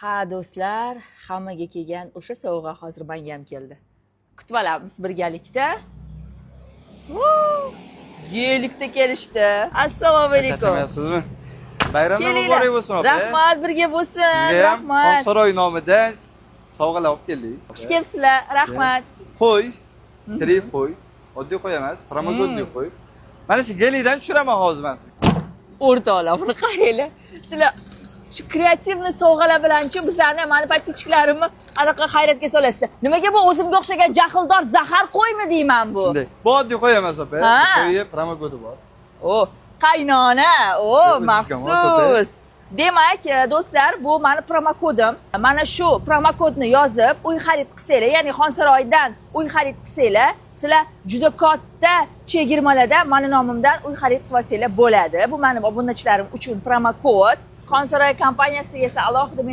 Ha do'stlar, hammaga kelgan o'sha sovg'a hozir menga ham keldi. Kutib olamiz birgalikda. Yelikda kelishdi. Assalomu alaykum. Charchamayapsizmi? Bayramlar muborak bo'lsin opa. Rahmat, birga bo'lsin. Rahmat. Xonsaroy nomidan sovg'alar olib keldik. Xush kelibsizlar. Rahmat. Qo'y, tirik qo'y. Oddiy qo'y emas, promogodniy qo'y. Mana shu gelikdan tushiraman hozir men sizga. O'rtoqlar, buni qaranglar. Sizlar shu kreativni sovg'alar bilan-chi bizlarni mani patichklarimni anaqa hayratga solasizlar. Nimaga bu o'zimga o'xshagan jahldor zahar qo'ymi deyman bu? Shunday. Bu oddiy qo'y emas opa. Qo'yga promogodi bor. O, qaynona, o, maxsus. Demak, do'stlar, bu meni promokodim. Mana shu promokodni yozib, uy xarid qilsanglar, ya'ni Xonsaroydan uy xarid qilsanglar, sizlar juda katta chegirmalarda meni nomimdan uy xarid qilsanglar bo'ladi. Bu mening obunachilarim uchun promokod. Xonsaroy kompaniyasiga esa alohida